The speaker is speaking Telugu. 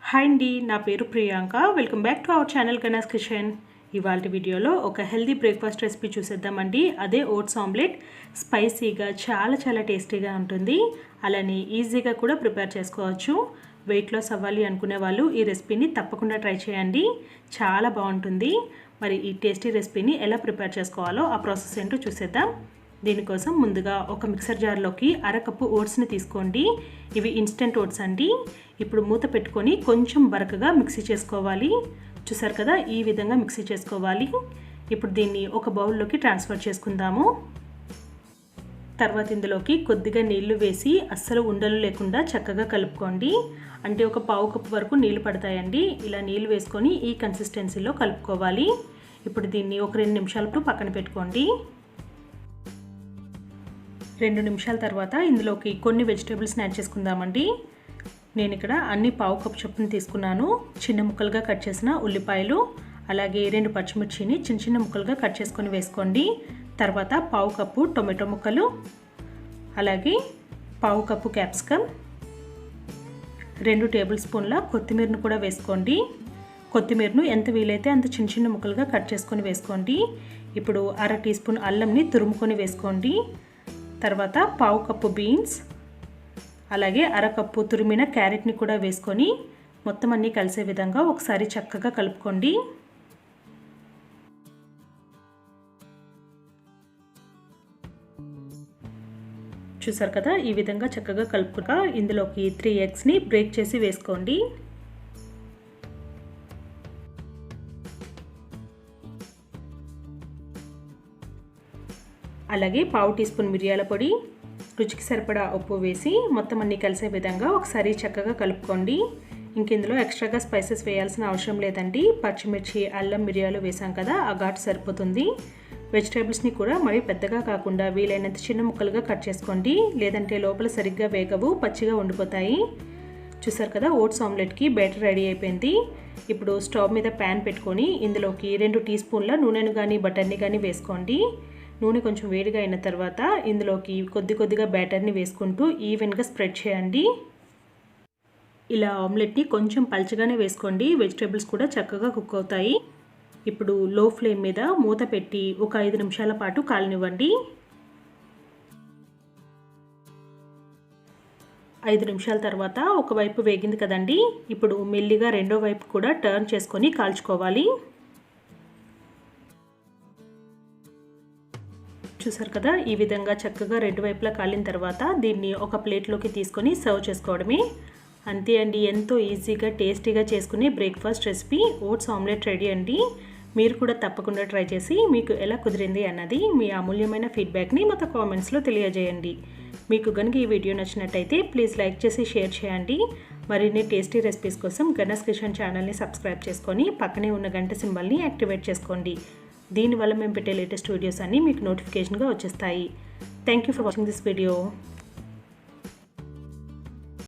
హాయ్ అండి, నా పేరు Priyanka. Welcome back to our channel Gana's kitchen. ఇవాళ వీడియోలో ఒక హెల్దీ బ్రేక్ఫాస్ట్ రెసిపీ చూసేద్దామండి. అదే ఓట్స్ ఆమ్లెట్. స్పైసీగా చాలా టేస్టీగా ఉంటుంది. అలానే ఈజీగా కూడా ప్రిపేర్ చేసుకోవచ్చు. వెయిట్ లాస్ అవ్వాలి అనుకునే వాళ్ళు ఈ రెసిపీని తప్పకుండా ట్రై చేయండి. చాలా బాగుంటుంది. మరి ఈ టేస్టీ రెసిపీని ఎలా ప్రిపేర్ చేసుకోవాలో ఆ ప్రాసెస్ ఏంటో చూసేద్దాం. దీనికోసం ముందుగా ఒక మిక్సర్ జార్లోకి అరకప్పు ఓట్స్ని తీసుకోండి. ఇవి ఇన్స్టెంట్ ఓట్స్ అండి. ఇప్పుడు మూత పెట్టుకొని కొంచెం బరకగా మిక్సీ చేసుకోవాలి. చూసారు కదా, ఈ విధంగా మిక్సీ చేసుకోవాలి. ఇప్పుడు దీన్ని ఒక బౌల్లోకి ట్రాన్స్ఫర్ చేసుకుందాము. తర్వాత ఇందులోకి కొద్దిగా నీళ్లు వేసి అస్సలు ఉండలు లేకుండా చక్కగా కలుపుకోండి. అంటే ఒక పావు కప్పు వరకు నీళ్లు పడతాయండి. ఇలా నీళ్లు వేసుకొని ఈ కన్సిస్టెన్సీలో కలుపుకోవాలి. ఇప్పుడు దీన్ని ఒక 2 నిమిషాల పాటు పక్కన పెట్టుకోండి. 2 నిమిషాల తర్వాత ఇందులోకి కొన్ని వెజిటేబుల్స్ని యాడ్ చేసుకుందామండి. నేను ఇక్కడ అన్ని పావు కప్పు చొప్పున తీసుకున్నాను. చిన్న ముక్కలుగా కట్ చేసిన ఉల్లిపాయలు, అలాగే 2 పచ్చిమిర్చిని చిన్న ముక్కలుగా కట్ చేసుకొని వేసుకోండి. తర్వాత పావు కప్పు టొమాటో ముక్కలు, అలాగే పావు కప్పు క్యాప్సికమ్, 2 టేబుల్ స్పూన్ల కొత్తిమీరను కూడా వేసుకోండి. కొత్తిమీరను ఎంత వీలైతే అంత చిన్న ముక్కలుగా కట్ చేసుకొని వేసుకోండి. ఇప్పుడు 1/2 టీ స్పూన్ అల్లంని తురుముకొని వేసుకోండి. తర్వాత పావు కప్పు బీన్స్, అలాగే అరకప్పు తురిమిన క్యారెట్ని కూడా వేసుకొని మొత్తం అన్నీ కలిసే విధంగా ఒకసారి చక్కగా కలుపుకోండి. చూసారు కదా, ఈ విధంగా చక్కగా కలుపుగా ఇందులోకి 3 ఎగ్స్ని బ్రేక్ చేసి వేసుకోండి. అలాగే పావు టీ స్పూన్ మిరియాల పొడి, రుచికి సరిపడా ఉప్పు వేసి మొత్తం అన్నీ కలిసే విధంగా ఒకసారి చక్కగా కలుపుకోండి. ఇందులో ఎక్స్ట్రాగా స్పైసెస్ వేయాల్సిన అవసరం లేదండి. పచ్చిమిర్చి, అల్లం, మిరియాలు వేసాం కదా, ఆ ఘాటు సరిపోతుంది. వెజిటేబుల్స్ని కూడా మరీ పెద్దగా కాకుండా వీలైనంత చిన్న ముక్కలుగా కట్ చేసుకోండి. లేదంటే లోపల సరిగ్గా వేగవు, పచ్చిగా ఉండిపోతాయి. చూసారు కదా, ఓట్స్ ఆమ్లెట్కి బ్యాటర్ రెడీ అయిపోయింది. ఇప్పుడు స్టవ్ మీద ప్యాన్ పెట్టుకొని ఇందులోకి 2 టీ స్పూన్ల నూనెను కానీ బటర్ని కానీ వేసుకోండి. నూనె కొంచెం వేడిగా అయిన తర్వాత ఇందులోకి కొద్దిగా బ్యాటర్ని వేసుకుంటూ ఈవెన్గా స్ప్రెడ్ చేయండి. ఇలా ఆమ్లెట్ని కొంచెం పల్చగానే వేసుకోండి. వెజిటేబుల్స్ కూడా చక్కగా కుక్ అవుతాయి. ఇప్పుడు లో ఫ్లేమ్ మీద మూత పెట్టి ఒక 5 నిమిషాల పాటు కాలనివ్వండి. 5 నిమిషాల తర్వాత ఒకవైపు వేగింది కదండి. ఇప్పుడు మెల్లిగా రెండో వైపు కూడా టర్న్ చేసుకొని కాల్చుకోవాలి. చూసారు కదా, ఈ విధంగా చక్కగా 2 వైపులా కాలిన తర్వాత దీన్ని ఒక ప్లేట్లోకి తీసుకొని సర్వ్ చేసుకోవడమే. అంతే అండి, ఎంతో ఈజీగా టేస్టీగా చేసుకునే breakfast recipe oats omelette ready అండి. మీరు కూడా తప్పకుండా ట్రై చేసి మీకు ఎలా కుదిరింది అన్నది మీ అమూల్యమైన ఫీడ్బ్యాక్ని మాతో కామెంట్స్లో తెలియజేయండి. మీకు కనుక ఈ వీడియో నచ్చినట్టయితే ప్లీజ్ లైక్ చేసి షేర్ చేయండి. మరిన్ని టేస్టీ రెసిపీస్ కోసం గనాస్ కిచెన్ ఛానల్ని సబ్స్క్రైబ్ చేసుకొని పక్కనే ఉన్న గంట సింబల్ని యాక్టివేట్ చేసుకోండి. దీనివల్ల మేము పెట్టే లేటెస్ట్ వీడియోస్ అన్నీ మీకు నోటిఫికేషన్గా వచ్చేస్తాయి. Thank you for watching this video.